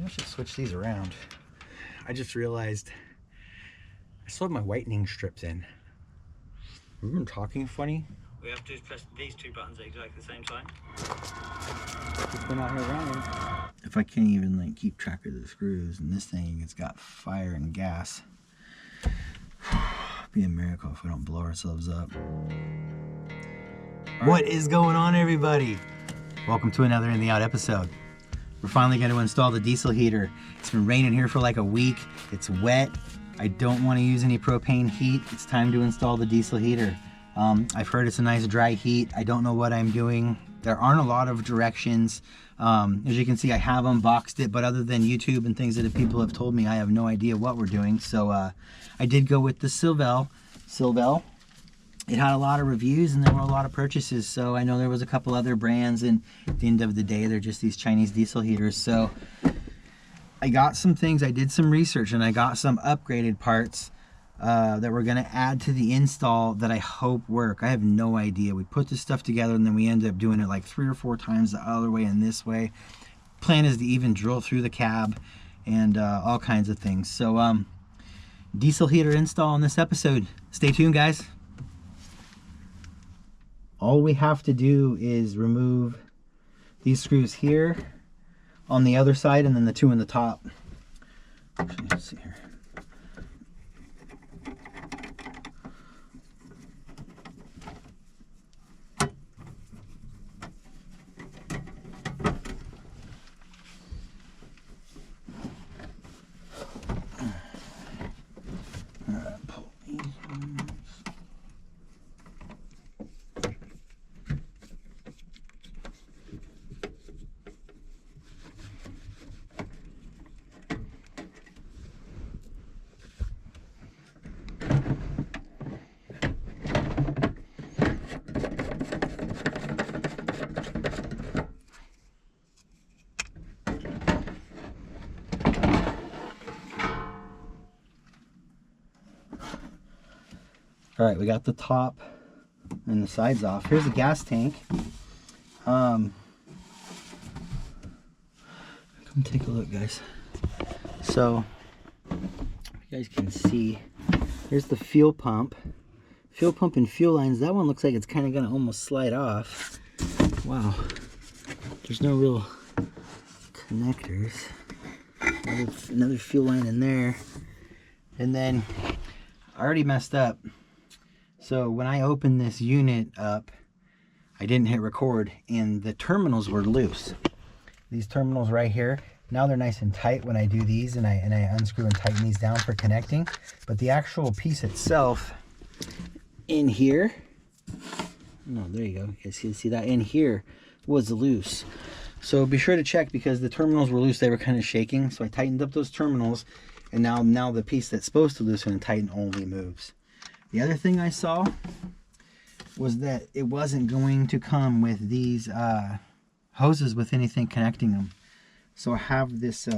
I should switch these around. I just realized I still have my whitening strips in. We've been talking funny. We have to press these two buttons at exactly the same time. Just been out here running. If I can't even like keep track of the screws, and this thing it's got fire and gas, it'd be a miracle if we don't blow ourselves up. What is going on, everybody? Welcome to another In the Out episode. We're finally going to install the diesel heater. It's been raining here for like a week. It's wet. I don't want to use any propane heat. It's time to install the diesel heater. I've heard it's a nice dry heat. I don't know what I'm doing. There aren't a lot of directions. As you can see, I have unboxed it, but other than YouTube and things that people have told me, I have no idea what we're doing. So I did go with the Silvel. It had a lot of reviews and there were a lot of purchases. So I know there was a couple other brands, and at the end of the day, they're just these Chinese diesel heaters. So I got some things, I did some research, and I got some upgraded parts that we're gonna add to the install that I hope work. I have no idea. We put this stuff together and then we ended up doing it like 3 or 4 times the other way and this way. Plan is to even drill through the cab and all kinds of things. So diesel heater install in this episode. Stay tuned, guys. All we have to do is remove these screws here on the other side and then the 2 in the top. Actually, let's see here. All right, we got the top and the sides off. Here's the gas tank. Come take a look, guys. So, you guys can see, here's the fuel pump. Fuel pump and fuel lines. That one looks like it's kind of going to almost slide off. Wow. There's no real connectors. Another fuel line in there. And then, I already messed up. So when I opened this unit up, I didn't hit record and the terminals were loose. These terminals right here, now they're nice and tight when I do these and I unscrew and tighten these down for connecting. But the actual piece itself in here, no, there you go. You guys can see that in here was loose. So be sure to check because the terminals were loose. They were kind of shaking. So I tightened up those terminals and now the piece that's supposed to loosen and tighten only moves. The other thing I saw was that it wasn't going to come with these hoses with anything connecting them. So I have this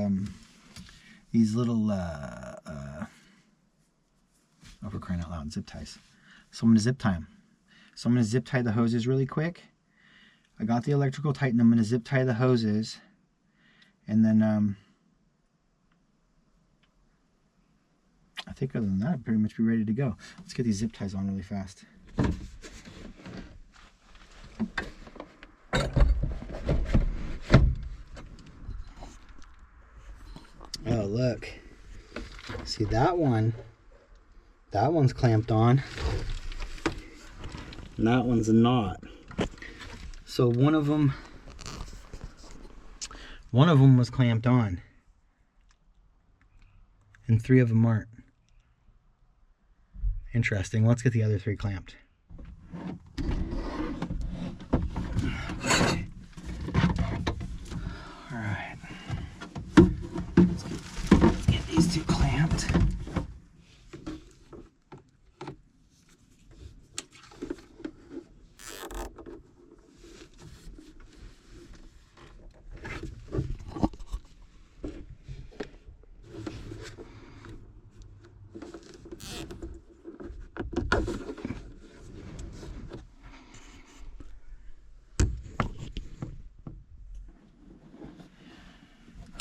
these little oh, for crying out loud, zip ties. So I'm gonna zip tie them. So I'm gonna zip tie the hoses really quick. I got the electrical tightened. I'm gonna zip tie the hoses, and then I think other than that, I'd pretty much be ready to go. Let's get these zip ties on really fast. Oh, look. See that one? That one's clamped on. And that one's not. So one of them was clamped on. And 3 of them aren't. Interesting. Let's get the other 3 clamped. Okay. All right. Let's get these 2 clamped.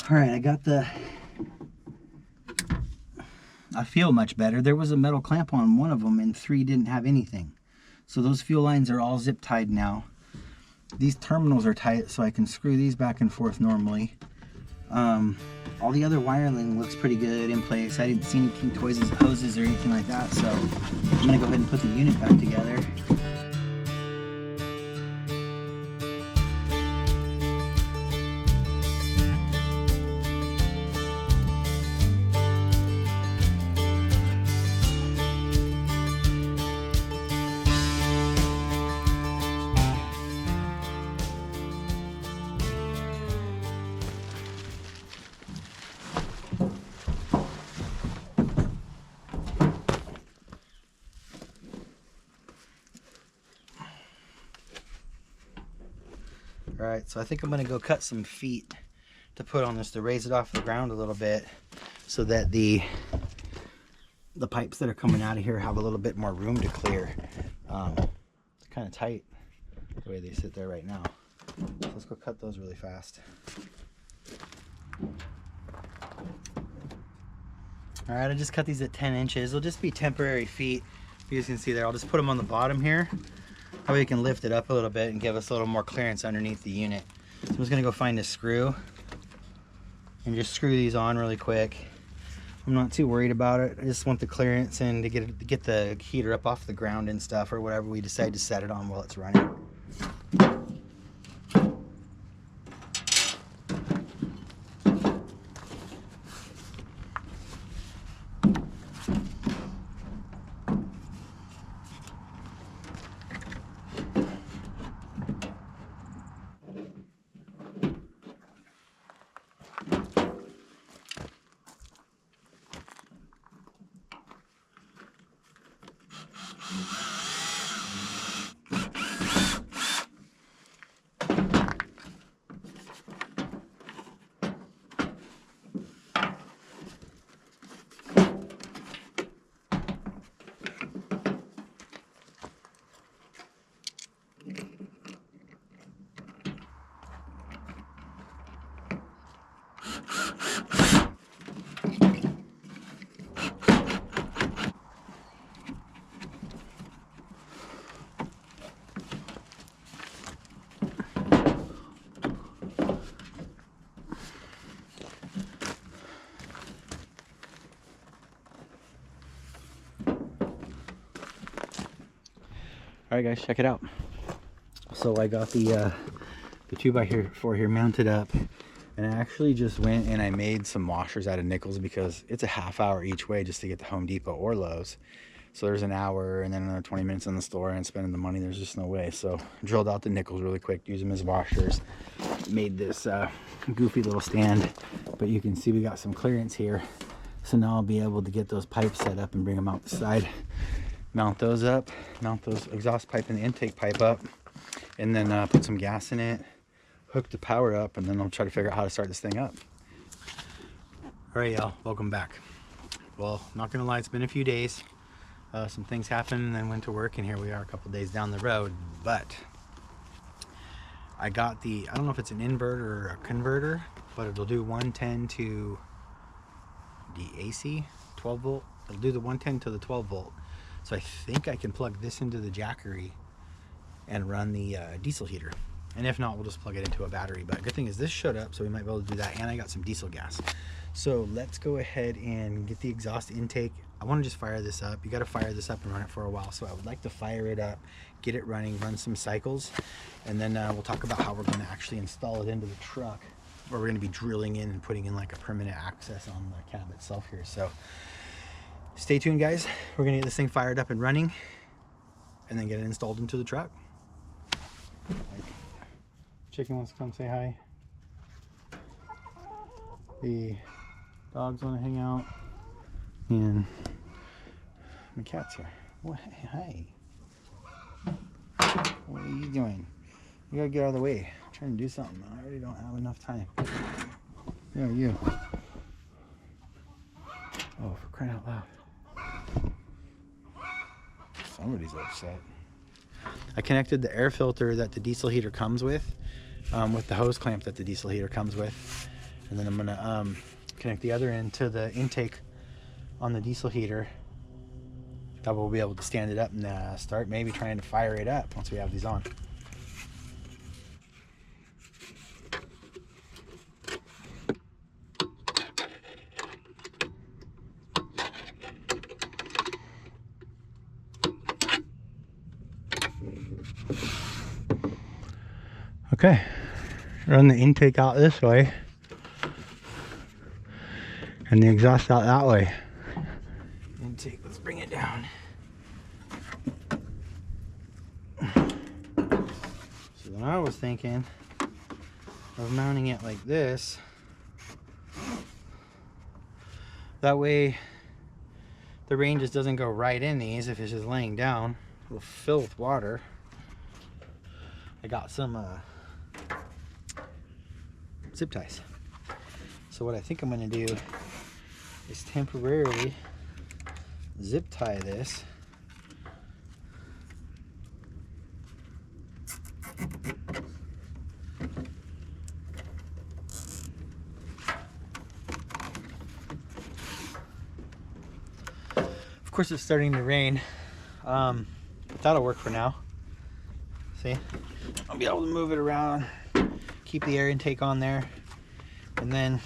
All right, I got the, I feel much better. There was a metal clamp on one of them and 3 didn't have anything. So those fuel lines are all zip tied now. These terminals are tight, so I can screw these back and forth normally. All the other wiring looks pretty good in place. I didn't see any kink hoses or anything like that, so I'm gonna go ahead and put the unit back together. Alright, so I think I'm going to go cut some feet to put on this to raise it off the ground a little bit so that the pipes that are coming out of here have a little bit more room to clear. It's kind of tight the way they sit there right now. So let's go cut those really fast. Alright, I just cut these at 10 inches. They'll just be temporary feet. You guys can see there, I'll just put them on the bottom here. That way we can lift it up a little bit and give us a little more clearance underneath the unit. So I'm just gonna go find a screw and just screw these on really quick. I'm not too worried about it. I just want the clearance and to get the heater up off the ground and stuff, or whatever we decide to set it on while it's running. Alright guys, check it out. So I got the 2x4 here mounted up, and I actually just went and I made some washers out of nickels because it's a half hour each way just to get to Home Depot or Lowe's. So there's an hour and then another 20 minutes in the store, and spending the money, there's just no way. So drilled out the nickels really quick, used them as washers, made this goofy little stand, but you can see we got some clearance here. So now I'll be able to get those pipes set up and bring them out the side. Mount those up, mount those exhaust pipe and the intake pipe up, and then put some gas in it, hook the power up, and then I'll try to figure out how to start this thing up. All right, y'all, welcome back. Well, not gonna lie, it's been a few days. Some things happened and then went to work, and here we are a couple days down the road. But I got the, I don't know if it's an inverter or a converter, but it'll do 110 to the AC, 12 volt. It'll do the 110 to the 12 volt. So I think I can plug this into the jackery and run the diesel heater. And if not, we'll just plug it into a battery. But good thing is this showed up, so we might be able to do that. And I got some diesel gas. So let's go ahead and get the exhaust intake. I want to just fire this up. You got to fire this up and run it for a while. So I would like to fire it up, get it running, run some cycles. And then we'll talk about how we're going to actually install it into the truck, where we're going to be drilling in and putting in like a permanent access on the cab itself here. So stay tuned, guys. We're gonna get this thing fired up and running and then get it installed into the truck. Chicken wants to come say hi. The dogs want to hang out. And my cat's here. What? Hi. What are you doing? You gotta get out of the way. I'm trying to do something. I already don't have enough time. Yeah, you. Oh, for crying out loud. Somebody's upset. I connected the air filter that the diesel heater comes with the hose clamp that the diesel heater comes with. And then I'm gonna connect the other end to the intake on the diesel heater. That we'll be able to stand it up and start maybe trying to fire it up once we have these on. Okay, run the intake out this way and the exhaust out that way. Intake, let's bring it down. So then I was thinking of mounting it like this. That way the rain just doesn't go right in these. If it's just laying down, it will fill with water. I got some zip ties. So what I think I'm going to do is temporarily zip tie this. Of course it's starting to rain, but that'll work for now. See, I'll be able to move it around, keep the air intake on there, and then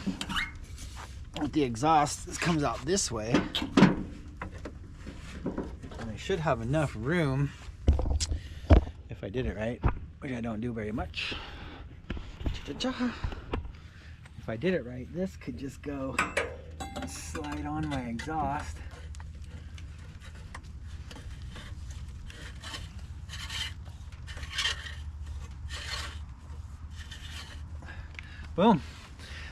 with the exhaust, this comes out this way, and I should have enough room if I did it right, which I don't do very much. If I did it right, this could just go slide on my exhaust. Boom,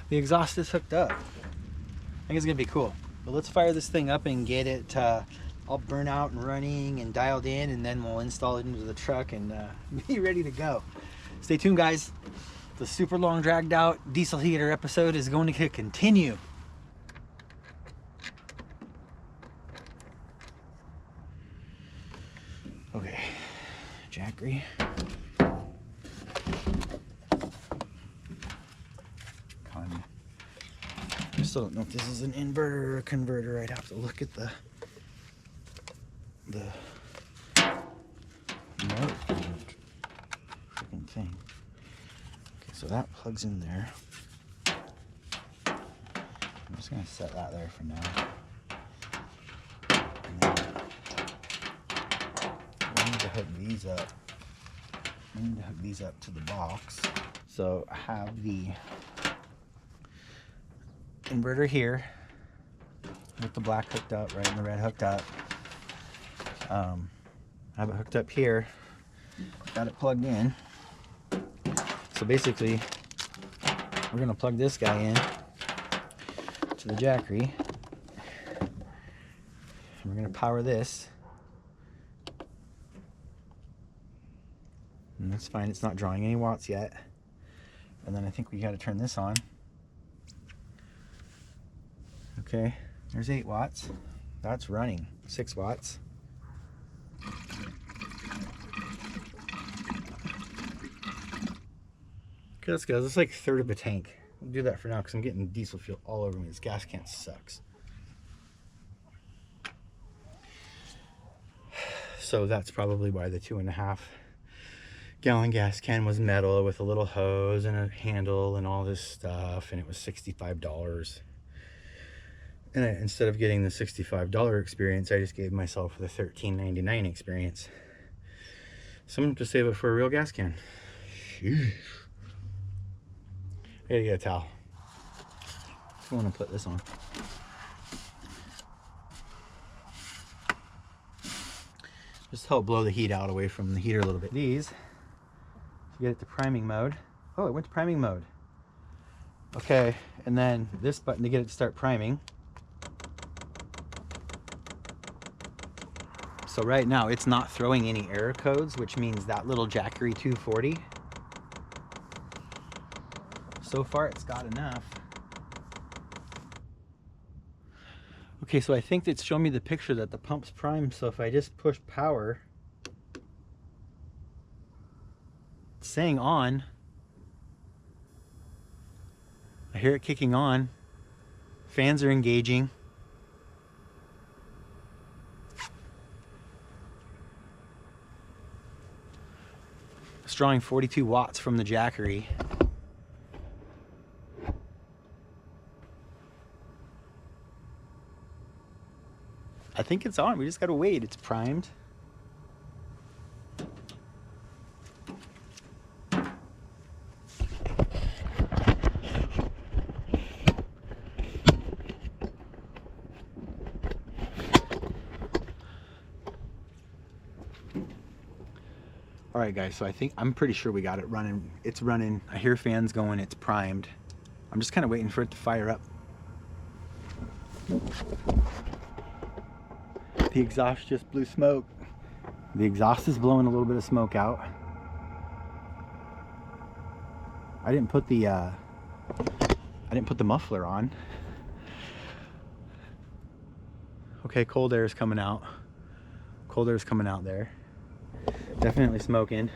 the exhaust is hooked up. I think it's gonna be cool. But let's fire this thing up and get it all burnt out and running and dialed in, and then we'll install it into the truck and be ready to go. Stay tuned, guys. The super long dragged out diesel heater episode is going to continue. Okay, Jackery. I still don't know if this is an inverter or a converter. I'd have to look at the freaking thing. Okay, so that plugs in there. I'm just gonna set that there for now. And then we need to hook these up. We need to hook these up to the box. So I have the inverter here with the black hooked up, right, and the red hooked up. I have it hooked up here, got it plugged in. So basically we're gonna plug this guy in to the Jackery, and we're gonna power this, and that's fine, it's not drawing any watts yet. And then I think we got to turn this on. Okay, there's 8 watts. That's running. 6 watts. Okay, let's go. It's like a third of a tank. We'll do that for now because I'm getting diesel fuel all over me. This gas can sucks. So that's probably why the 2.5 gallon gas can was metal with a little hose and a handle and all this stuff, and it was $65. And instead of getting the $65 experience, I just gave myself the $13.99 experience. So I'm going to have to save it for a real gas can. Sheesh. I gotta get a towel. I want to put this on. Just help blow the heat out away from the heater a little bit. These, to get it to priming mode. Oh, it went to priming mode. Okay, and then this button to get it to start priming. So right now it's not throwing any error codes, which means that little Jackery 240. So far it's got enough. Okay, so I think it's showing me the picture that the pump's primed, so if I just push power, it's saying on. I hear it kicking on. Fans are engaging. It's drawing 42 watts from the Jackery. I think it's on. We just gotta wait. It's primed. All right, guys, so I'm pretty sure we got it running. It's running. I hear fans going. It's primed. I'm just kind of waiting for it to fire up. The exhaust just blew smoke. The exhaust is blowing a little bit of smoke out. I didn't put the muffler on. Okay, cold air is coming out. Cold air is coming out there. Definitely smoking.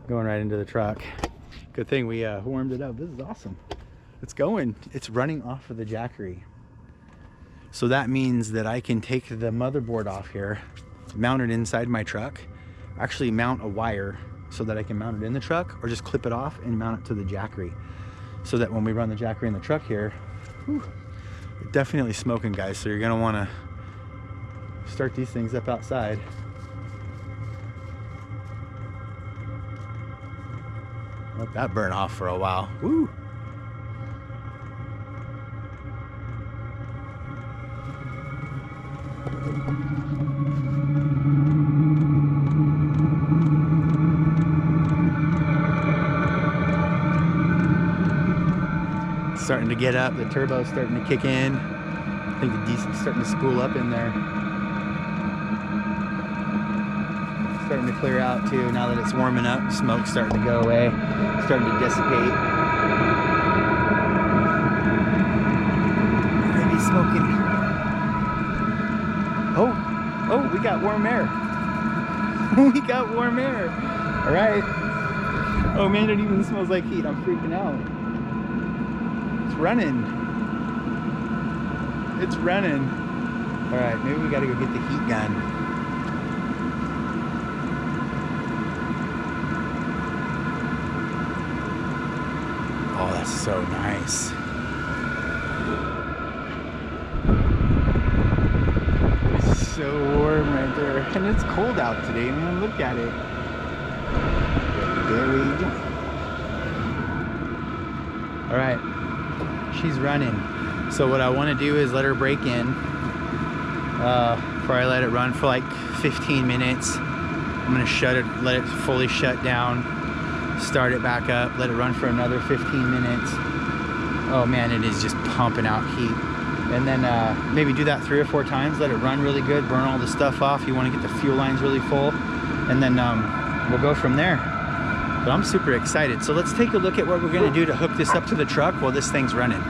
Going right into the truck. Good thing we warmed it up. This is awesome. It's going. It's running off of the Jackery. So that means that I can take the motherboard off here, mount it inside my truck, actually mount a wire so that I can mount it in the truck, or just clip it off and mount it to the Jackery. So that when we run the Jackery in the truck here, whew, definitely smoking, guys. So you're gonna wanna start these things up outside. Let that burn off for a while. Woo! Starting to get up, the turbo's starting to kick in. I think the diesel's starting to spool up in there. Starting to clear out too now that it's warming up. Smoke's starting to go away, starting to dissipate. Maybe smoking. Oh, we got warm air. We got warm air. All right. Oh man, it even smells like heat. I'm freaking out. It's running. It's running. All right, maybe we gotta go get the heat gun. Oh, that's so nice. It's so warm right there. And it's cold out today, man. Look at it. There we go. All right. She's running. So what I want to do is let her break in before I let it run for like 15 minutes. I'm going to shut it, let it fully shut down, start it back up, let it run for another 15 minutes. Oh man, it is just pumping out heat. And then maybe do that 3 or 4 times, let it run really good, burn all the stuff off. You want to get the fuel lines really full, and then we'll go from there. But I'm super excited. So let's take a look at what we're going to do to hook this up to the truck while this thing's running.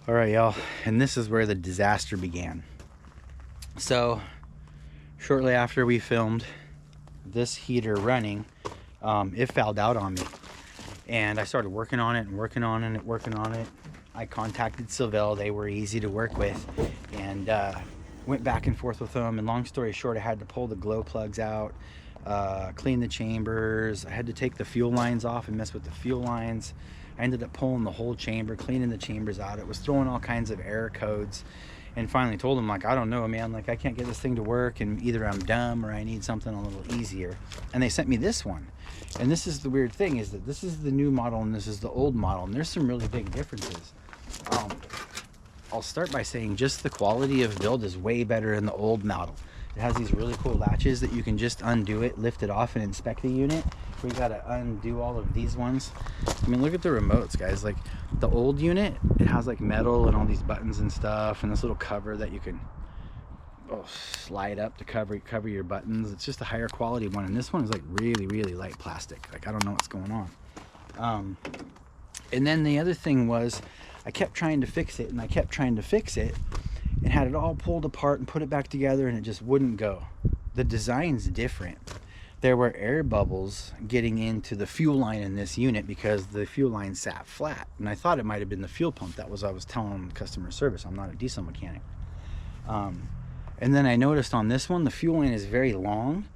All right, y'all, and this is where the disaster began. So shortly after we filmed this heater running, it fouled out on me, and I started working on it and working on it. I contacted Silvel. They were easy to work with, and went back and forth with them. And long story short, I had to pull the glow plugs out, clean the chambers. I had to take the fuel lines off and mess with the fuel lines. I ended up pulling the whole chamber, cleaning the chambers out. It was throwing all kinds of error codes, and finally told them, like, I don't know, man, like I can't get this thing to work, and either I'm dumb or I need something a little easier. And they sent me this one. And this is the weird thing, is that this is the new model and this is the old model, and there's some really big differences. I'll start by saying just the quality of build is way better in the old model. It has these really cool latches that you can just undo it, lift it off, and inspect the unit. We gotta undo all of these ones. I mean, look at the remotes, guys. Like the old unit, it has like metal and all these buttons and stuff, and this little cover that you can slide up to cover your buttons. It's just a higher quality one, and this one is like really light plastic. Like I don't know what's going on. And then the other thing was, I kept trying to fix it, and I kept trying to fix it, and had it all pulled apart and put it back together, and it just wouldn't go. The design's different. There were air bubbles getting into the fuel line in this unit because the fuel line sat flat, and I thought it might have been the fuel pump. That was what I was telling customer service. I'm not a diesel mechanic. And then I noticed on this one, the fuel line is very long,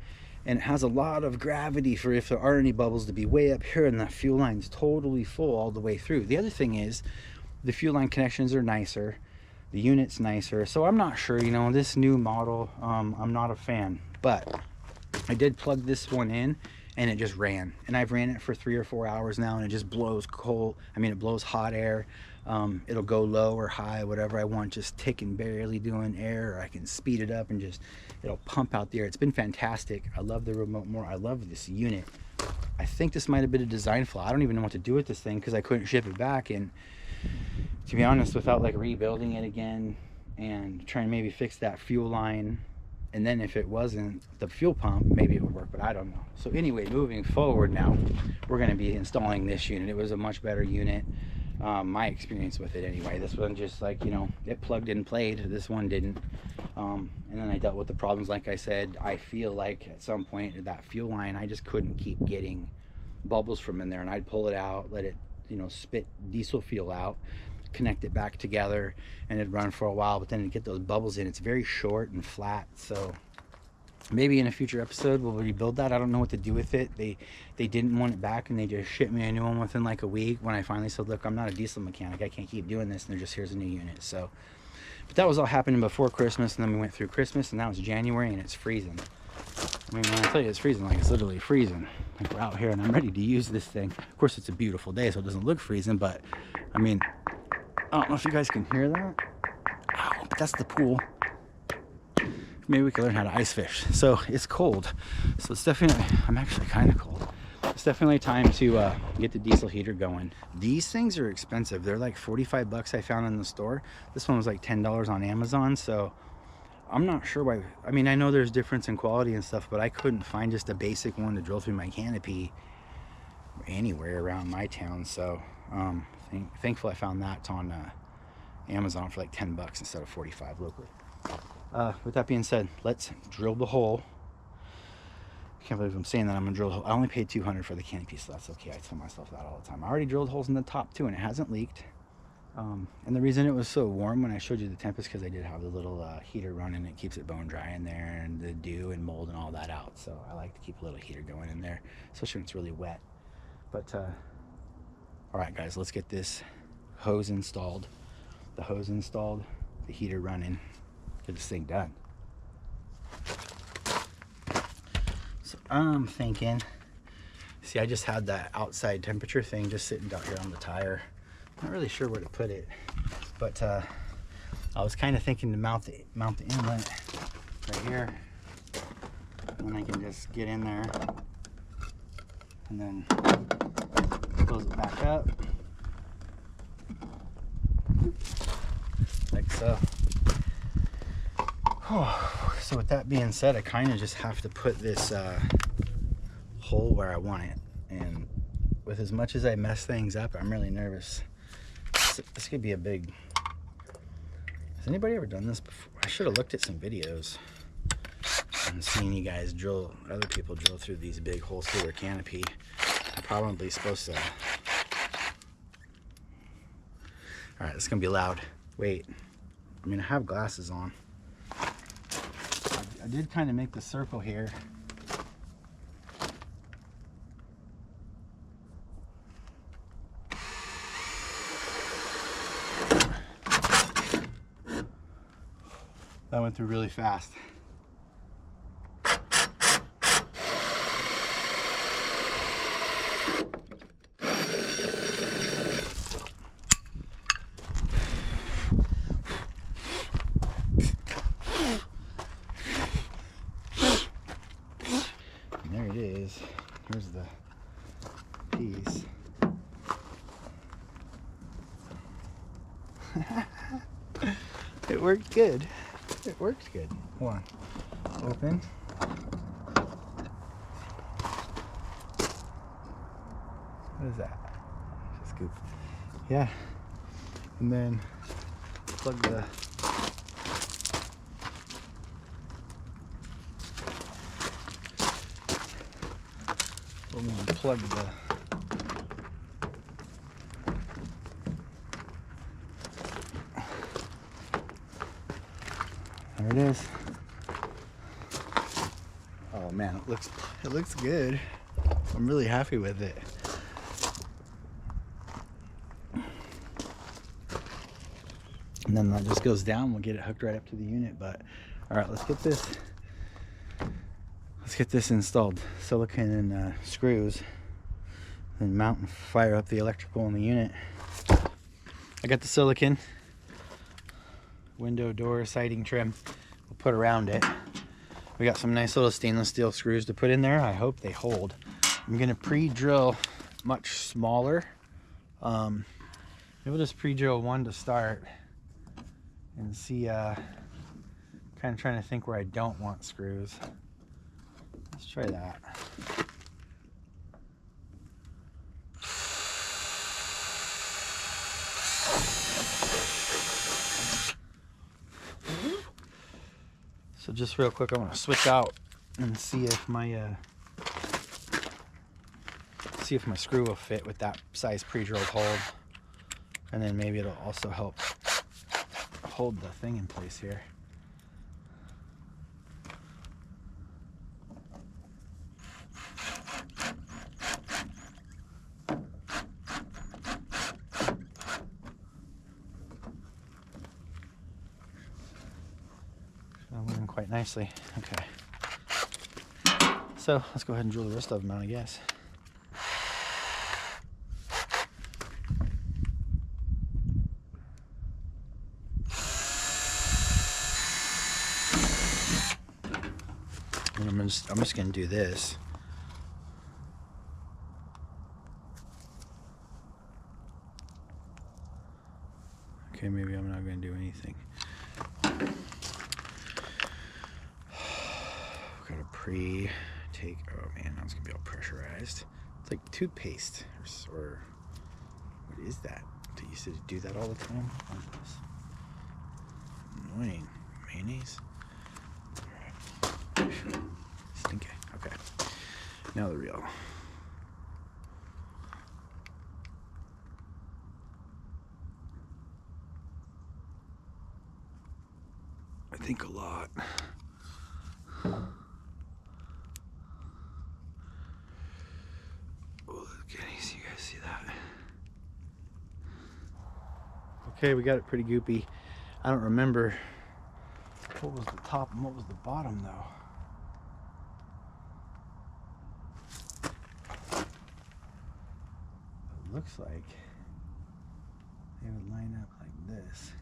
and it has a lot of gravity for if there are any bubbles to be way up here, and that fuel line's totally full all the way through. The other thing is, the fuel line connections are nicer, the unit's nicer, so I'm not sure, you know, this new model, I'm not a fan. But I did plug this one in, and it just ran, and I've ran it for 3 or 4 hours now, and it just blows cold, I mean, it blows hot air. It'll go low or high, whatever I want, just ticking, barely doing air, or I can speed it up and just, it'll pump out the air. It's been fantastic. I love the remote more. I love this unit. I think this might have been a design flaw. I don't even know what to do with this thing because I couldn't ship it back, and to be honest, without like rebuilding it again and trying to maybe fix that fuel line, and then if it wasn't the fuel pump, maybe it would work, but I don't know. So anyway, moving forward now, we're going to be installing this unit. It was a much better unit. My experience with it anyway. This one just, like, you know, it plugged and played. This one didn't. And then I dealt with the problems. Like I said, I feel like at some point that fuel line, I just couldn't keep getting bubbles from in there, and I'd pull it out, let it, you know, spit diesel fuel out, connect it back together, and it'd run for a while, but then it'd get those bubbles in. It's very short and flat, so maybe in a future episode we'll rebuild that. I don't know what to do with it. They didn't want it back, and they just shipped me a new one within like a week when I finally said, look, I'm not a diesel mechanic, I can't keep doing this, and they're just, here's a new unit. So, but that was all happening before Christmas, and then we went through Christmas, and now it's January and it's freezing. I mean, when I tell you it's freezing, like, it's literally freezing. Like, we're out here and I'm ready to use this thing. Of course, it's a beautiful day, so it doesn't look freezing, but I mean, I don't know if you guys can hear that. Ow, but that's the pool. Maybe we could learn how to ice fish. So it's cold. So it's definitely, I'm actually kind of cold. It's definitely time to get the diesel heater going. These things are expensive. They're like 45 bucks I found in the store. This one was like $10 on Amazon. So I'm not sure why. I mean, I know there's difference in quality and stuff, but I couldn't find just a basic one to drill through my canopy anywhere around my town. So thankful I found that on Amazon for like 10 bucks instead of 45 locally. With that being said, let's drill the hole. I can't believe I'm saying that I'm gonna drill a hole. I only paid $200 for the canopy, so that's okay. I tell myself that all the time. I already drilled holes in the top too, and it hasn't leaked. And the reason it was so warm when I showed you the temp is because I did have the little heater running. It keeps it bone dry in there, and the dew and mold and all that out. So I like to keep a little heater going in there, especially when it's really wet. But all right, guys, let's get this hose installed. The hose installed, the heater running. Get this thing done. So I'm thinking, see, I just had that outside temperature thing just sitting down here on the tire. Not really sure where to put it, but I was kind of thinking to mount the inlet right here, and then I can just get in there and then close it back up like so. So with that being said, I kind of just have to put this hole where I want it, and with as much as I mess things up, I'm really nervous. This could be a big... Has anybody ever done this before? I should have looked at some videos and seen you guys drill, other people drill through these big holes through their canopy. I'm probably supposed to... Alright, it's gonna be loud. Wait, I mean, I have glasses on. I did kind of make the circle here. That went through really fast. And there it is. Here's the piece. It worked good. It worked good. Hold on. Open. What is that? scoop. Yeah. And then plug the there it is. Oh man, it looks good. I'm really happy with it. And then that just goes down. We'll get it hooked right up to the unit. But all right, let's get this installed. Silicone and screws, and mount and fire up the electrical in the unit. I got the silicone, window, door, siding trim. We'll put around it. We got some nice little stainless steel screws to put in there. I hope they hold. I'm gonna pre-drill much smaller. Maybe we'll just pre-drill one to start and see. Kind of trying to think where I don't want screws. Let's try that. So just real quick, I want to switch out and see if my screw will fit with that size pre-drilled hole, and then maybe it'll also help hold the thing in place here. Moving quite nicely. Okay. So let's go ahead and drill the rest of them out, I guess. And I'm just gonna do this. Okay, maybe I'm not gonna do anything. Gotta pre-take. Oh man, that's gonna be all pressurized. It's like toothpaste, or what is that? Do you used to do that all the time? Annoying. Mayonnaise. All right. Stinky. Okay. Now the reel. I think a lot. So you guys see that? Okay, we got it pretty goopy. I don't remember what was the top and what was the bottom though. It looks like they would line up like this.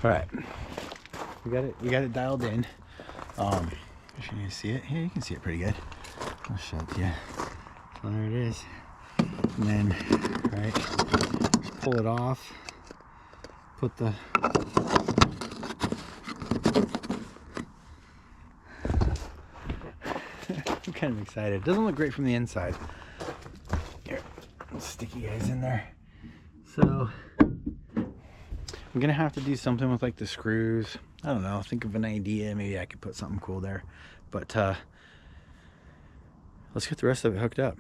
All right, we got it dialed in. Can you see it? Yeah, you can see it pretty good. I'll show it to you. So there it is. And then, right, just pull it off. Put the I'm kind of excited. It doesn't look great from the inside. Here, let's stick you guys in there. So I'm gonna have to do something with like the screws. I don't know, think of an idea. Maybe I could put something cool there. But let's get the rest of it hooked up.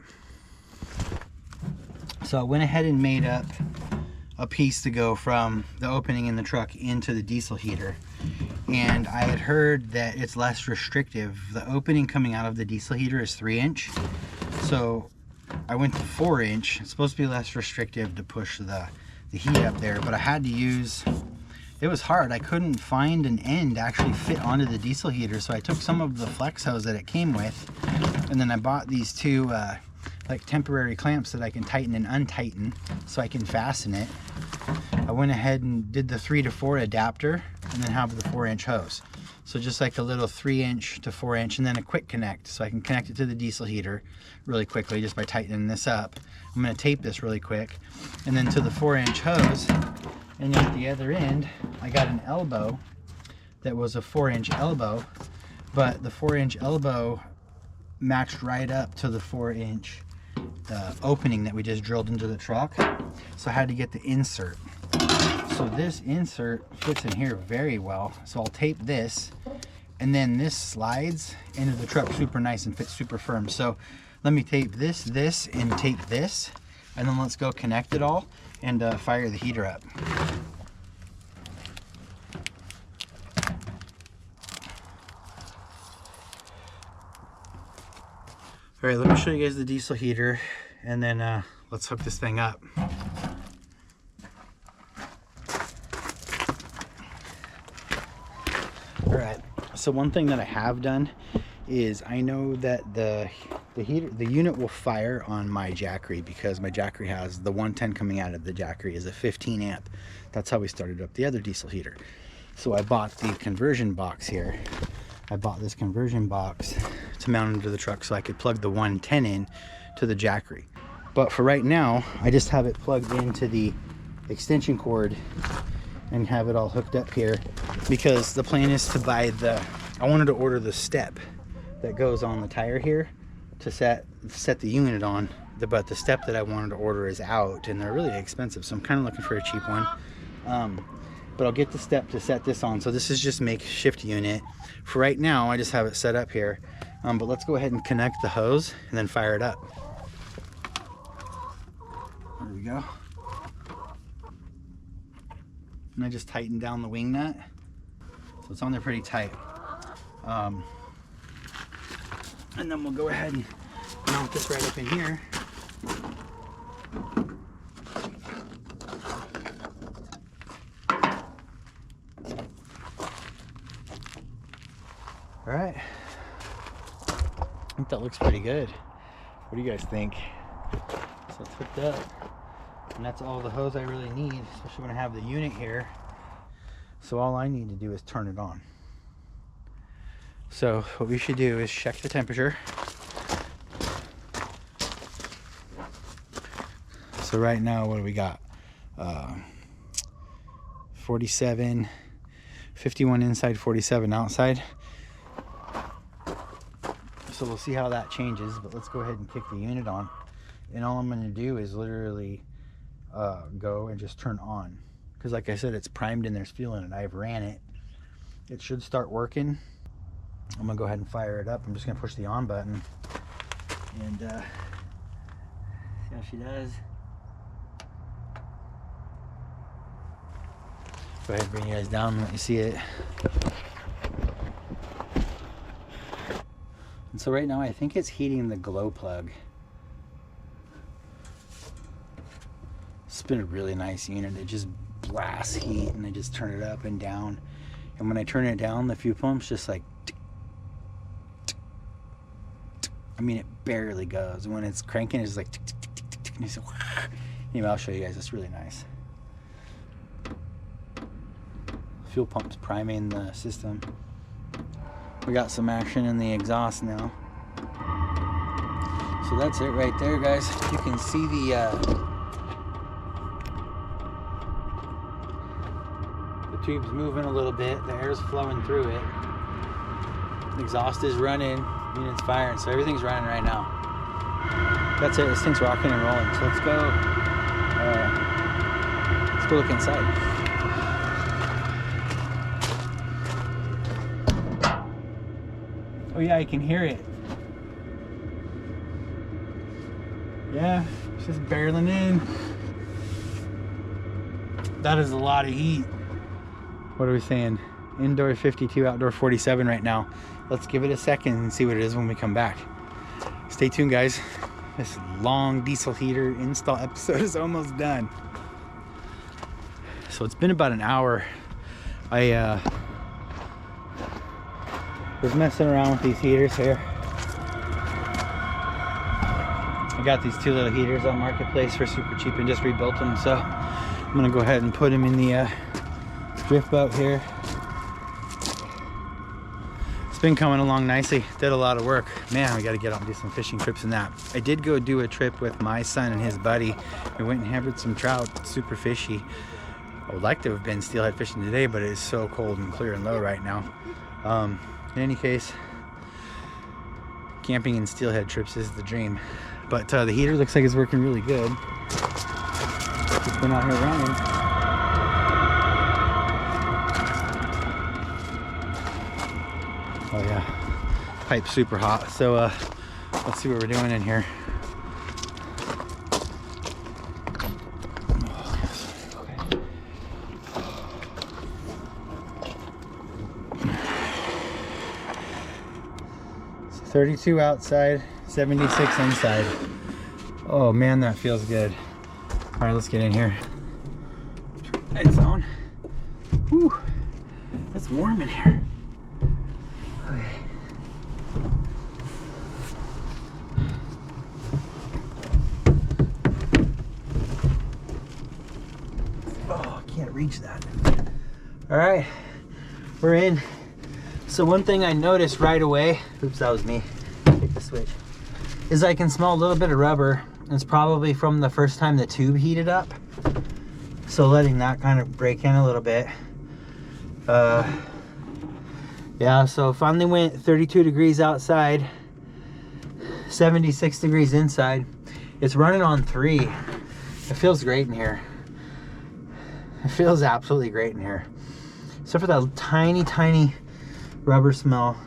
So I went ahead and made up a piece to go from the opening in the truck into the diesel heater. And I had heard that it's less restrictive. The opening coming out of the diesel heater is 3-inch. So I went to 4-inch. It's supposed to be less restrictive to push the heat up there, but I had to use, it was hard. I couldn't find an end to actually fit onto the diesel heater, so I took some of the flex hose that it came with, and then I bought these two like temporary clamps that I can tighten and untighten so I can fasten it. I went ahead and did the 3 to 4 adapter and then have the 4-inch hose. So just like a little 3-inch to 4-inch and then a quick connect. So I can connect it to the diesel heater really quickly just by tightening this up. I'm gonna tape this really quick. And then to the 4-inch hose. And at the other end, I got an elbow that was a 4-inch elbow, but the 4-inch elbow matched right up to the 4-inch opening that we just drilled into the truck. So I had to get the insert. So this insert fits in here very well. So I'll tape this, and then this slides into the truck super nice and fits super firm. So let me tape this, and tape this, and then let's go connect it all and fire the heater up. All right, let me show you guys the diesel heater, and then let's hook this thing up. All right, so one thing that I have done is I know that the unit will fire on my Jackery, because my Jackery has the 110 coming out of the Jackery is a 15 amp. That's how we started up the other diesel heater. So I bought the conversion box here. I bought this conversion box to mount into the truck so I could plug the 110 in to the Jackery. But for right now, I just have it plugged into the extension cord and have it all hooked up here, because the plan is to buy I wanted to order the step that goes on the tire here to set the unit on, but the step that I wanted to order is out and they're really expensive, so I'm kind of looking for a cheap one. But I'll get the step to set this on. So this is just makeshift unit. For right now, I just have it set up here. But let's go ahead and connect the hose and then fire it up. There we go. And I just tightened down the wing nut. So it's on there pretty tight. And then we'll go ahead and mount this right up in here. All right, I think that looks pretty good. What do you guys think? So it's hooked up, and that's all the hose I really need, especially when I have the unit here. So all I need to do is turn it on. So what we should do is check the temperature. So right now, what do we got? 47, 51 inside, 47 outside. So we'll see how that changes, but let's go ahead and kick the unit on. And all I'm going to do is literally go and just turn on. Because like I said, it's primed and there's fuel in it. I've ran it. It should start working. I'm going to go ahead and fire it up. I'm just going to push the on button. And see how she does. Go ahead and bring you guys down and let you see it. And so right now I think it's heating the glow plug. It's been a really nice unit. It just blasts heat and I just turn it up and down. And when I turn it down, the fuel pump's just like tick, tick, tick. I mean, it barely goes. When it's cranking, it's like tick, tick, tick, tick, tick, and it's like, anyway, I'll show you guys. It's really nice. Fuel pump's priming the system. We got some action in the exhaust now. So that's it right there, guys. You can see the tube's moving a little bit. The air's flowing through it. The exhaust is running. Unit's firing. So everything's running right now. That's it. This thing's rocking and rolling. So let's go look inside. Oh yeah, I can hear it. Yeah, it's just barreling in. That is a lot of heat. What are we saying? Indoor 52, outdoor 47 right now. Let's give it a second and see what it is when we come back. Stay tuned, guys. This long diesel heater install episode is almost done. So it's been about an hour. I was messing around with these heaters here, I got these 2 little heaters on Marketplace for super cheap and just rebuilt them. So I'm gonna go ahead and put them in the drift boat here. It's been coming along nicely. Did a lot of work. Man, we got to get out and do some fishing trips in that. I did go do a trip with my son and his buddy. We went and hammered some trout, super fishy. I would like to have been steelhead fishing today, but it is so cold and clear and low right now. In any case, camping and steelhead trips is the dream. But the heater looks like it's working really good. Just been out here running. Oh yeah, pipe's super hot. So let's see what we're doing in here. Oh, yes. Okay. 32 outside, 76 inside. Oh man, that feels good. All right, let's get in here. Head zone. Whew, it's warm in here. Okay. Oh, I can't reach that. All right, we're in. So one thing I noticed right away, oops, that was me, take the switch, is I can smell a little bit of rubber. It's probably from the first time the tube heated up. So letting that kind of break in a little bit. Yeah, so finally went 32 degrees outside, 76 degrees inside. It's running on 3. It feels great in here. It feels absolutely great in here. Except for that tiny, tiny rubber smell.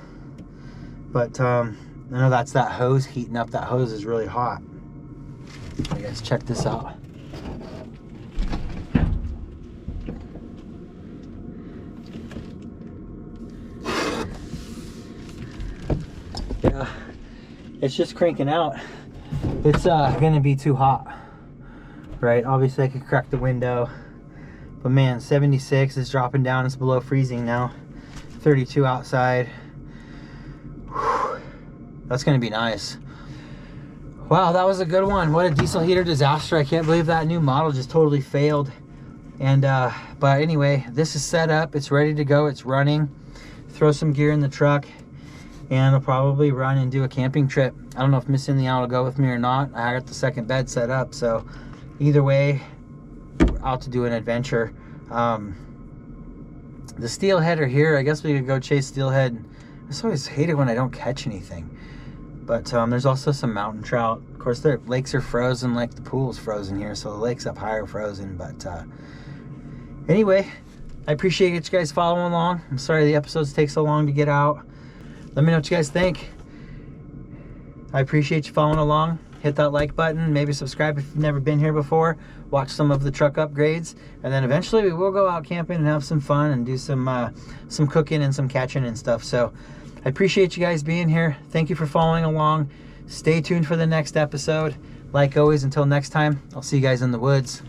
But I know that's that hose heating up. That hose is really hot. Okay, guys, check this out. Yeah, it's just cranking out. It's gonna be too hot, right? Obviously I could crack the window, but man, 76 is dropping down. It's below freezing now. 32 outside. Whew. That's gonna be nice. Wow, that was a good one. What a diesel heater disaster. I can't believe that new model just totally failed. And but anyway, this is set up, it's ready to go, it's running. Throw some gear in the truck and I'll probably run and do a camping trip. I don't know if Miss India will go with me or not. I got the second bed set up, so either way, we're out to do an adventure. The steelhead are here. I guess we could go chase steelhead. I just always hate it when I don't catch anything. But there's also some mountain trout. Of course, their lakes are frozen, like the pool's frozen here, so the lakes up high are frozen. But anyway, I appreciate you guys following along. I'm sorry the episodes take so long to get out. Let me know what you guys think. I appreciate you following along. Hit that like button, maybe subscribe if you've never been here before. Watch some of the truck upgrades, and then eventually we will go out camping and have some fun and do some cooking and some catching and stuff. So I appreciate you guys being here. Thank you for following along. Stay tuned for the next episode. Like always, until next time, I'll see you guys in the woods.